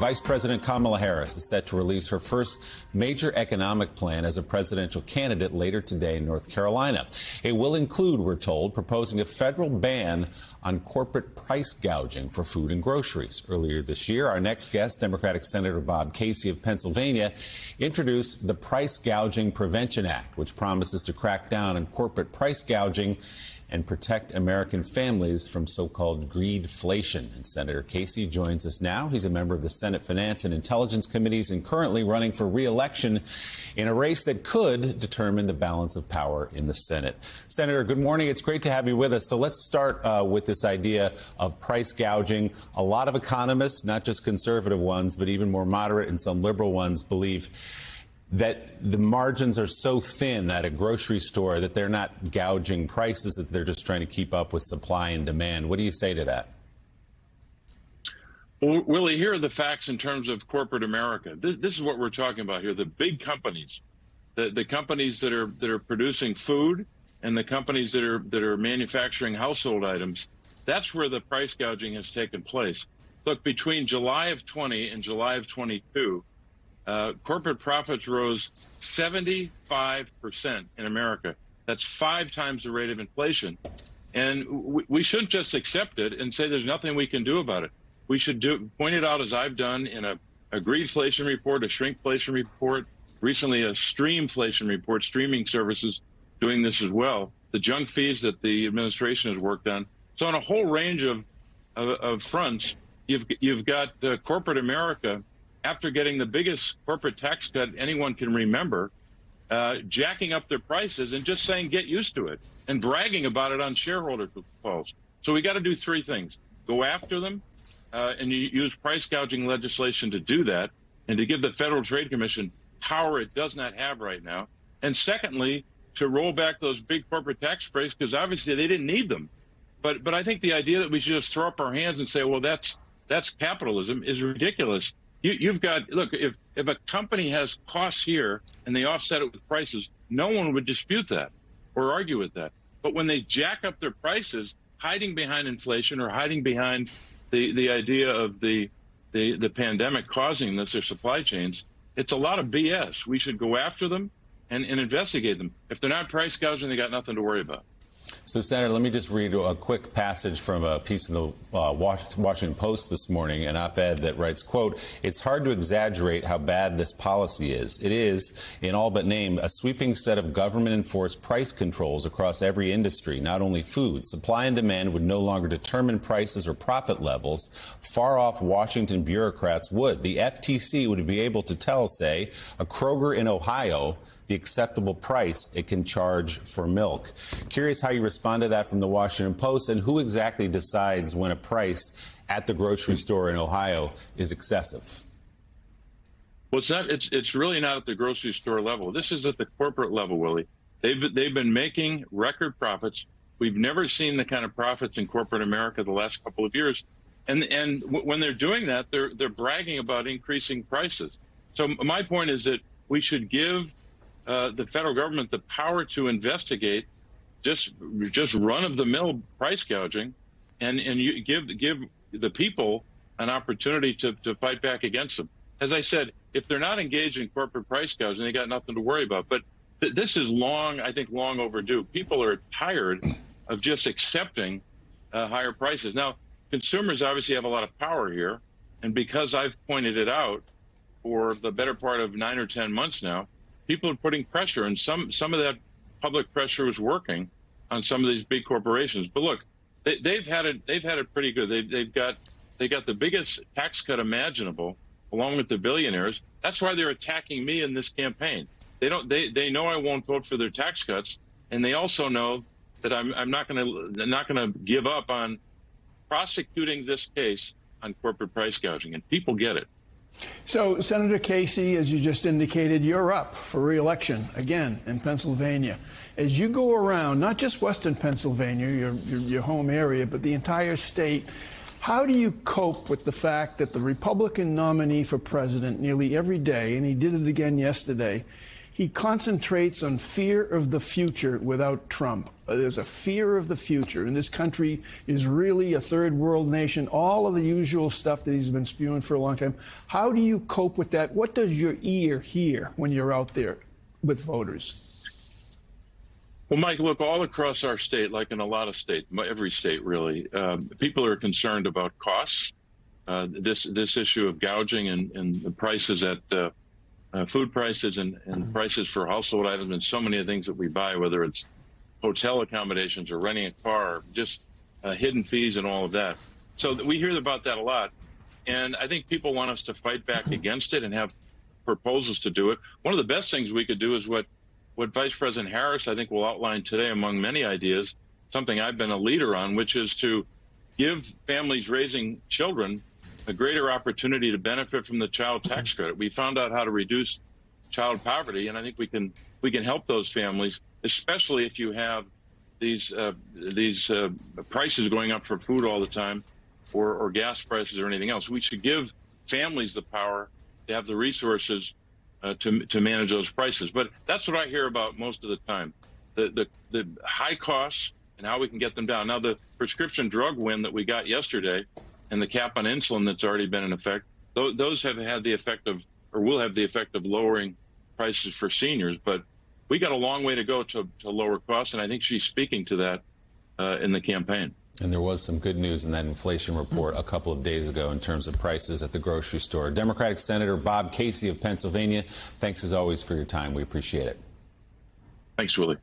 Vice President Kamala Harris is set to release her first major economic plan as a presidential candidate later today in North Carolina. It will include, we're told, proposing a federal ban on corporate price gouging for food and groceries. Earlier this year, our next guest, Democratic Senator Bob Casey of Pennsylvania, introduced the Price Gouging Prevention Act, which promises to crack down on corporate price gouging and protect American families from so-called greedflation. And Senator Casey joins us now. He's a member of the Senate Finance and Intelligence Committees and currently running for re-election in a race that could determine the balance of power in the Senate. Senator, good morning. It's great to have you with us. So let's start with this idea of price gouging. A lot of economists, not just conservative ones, but even more moderate and some liberal ones, believe that the margins are so thin at a grocery store that they're not gouging prices, that they're just trying to keep up with supply and demand. What do you say to that? Well, Willie, here are the facts in terms of corporate America. This is what we're talking about here. The big companies, the companies that are producing food and the companies that are manufacturing household items, that's where the price gouging has taken place. Look, between July of 20 and July of 22, corporate profits rose 75% in America. That's 5 times the rate of inflation. And we shouldn't just accept it and say there's nothing we can do about it. We should point it out, as I've done in a greedflation report, a shrinkflation report, recently a streamflation report, streaming services doing this as well, the junk fees that the administration has worked on. So on a whole range of fronts, you've got corporate America, after getting the biggest corporate tax cut anyone can remember, jacking up their prices and just saying get used to it and bragging about it on shareholder calls. So we got to do 3 things. Go after them and use price gouging legislation to do that and to give the Federal Trade Commission power it does not have right now. And secondly, to roll back those big corporate tax breaks, because obviously they didn't need them. But I think the idea that we should just throw up our hands and say, well, that's capitalism is ridiculous. You've got, look, if a company has costs here and they offset it with prices, no one would dispute that or argue with that. But when they jack up their prices, hiding behind inflation or hiding behind the idea of the pandemic causing this, their supply chains, it's a lot of BS. We should go after them and investigate them. If they're not price gouging, they got nothing to worry about. So, Senator, let me just read a quick passage from a piece in the Washington Post this morning, an op-ed that writes, quote, "It's hard to exaggerate how bad this policy is. It is, in all but name, a sweeping set of government-enforced price controls across every industry, not only food. Supply and demand would no longer determine prices or profit levels. Far-off Washington bureaucrats would. The FTC would be able to tell, say, a Kroger in Ohio the acceptable price it can charge for milk." Curious how you respond to that from the Washington Post, and who exactly decides when a price at the grocery store in Ohio is excessive? Well, it's really not at the grocery store level. This is at the corporate level, Willie. They've been making record profits. We've never seen the kind of profits in corporate America the last couple of years. And when they're doing that, they're bragging about increasing prices. So my point is that we should give the federal government the power to investigate just run-of-the-mill price gouging, and you give the people an opportunity to fight back against them. As I said, if they're not engaged in corporate price gouging, they got nothing to worry about. But this is long overdue. People are tired of just accepting higher prices. Now, consumers obviously have a lot of power here, and because I've pointed it out for the better part of 9 or 10 months now, people are putting pressure, and some of that public pressure is working on some of these big corporations. But look, they've had it pretty good. They got the biggest tax cut imaginable, along with the billionaires. That's why they're attacking me in this campaign. They know I won't vote for their tax cuts, and they also know that I'm not going to give up on prosecuting this case on corporate price gouging, and people get it. So, Senator Casey, as you just indicated, you're up for re-election again in Pennsylvania. As you go around, not just Western Pennsylvania, your home area, but the entire state, how do you cope with the fact that the Republican nominee for president nearly every day, and he did it again yesterday, He concentrates on fear of the future without Trump. There's a fear of the future, and this country is really a third world nation. All of the usual stuff that he's been spewing for a long time. How do you cope with that? What does your ear hear when you're out there with voters? Well, Mike, look, all across our state, like in a lot of states, every state really, people are concerned about costs. This issue of gouging and the prices at food prices and prices for household items and so many of the things that we buy, whether it's hotel accommodations or renting a car, or just hidden fees and all of that. So we hear about that a lot. And I think people want us to fight back against it and have proposals to do it. One of the best things we could do is what Vice President Harris, I think, will outline today among many ideas, something I've been a leader on, which is to give families raising children a greater opportunity to benefit from the child tax credit. We found out how to reduce child poverty, and I think we can help those families, especially if you have these prices going up for food all the time, or gas prices or anything else. We should give families the power to have the resources to manage those prices. But that's what I hear about most of the time, the high costs and how we can get them down. Now, the prescription drug win that we got yesterday and the cap on insulin that's already been in effect, those have had the effect of, or will have the effect of, lowering prices for seniors. But we got a long way to go to lower costs, and I think she's speaking to that in the campaign. And there was some good news in that inflation report a couple of days ago in terms of prices at the grocery store. Democratic Senator Bob Casey of Pennsylvania, thanks as always for your time. We appreciate it. Thanks, Willie.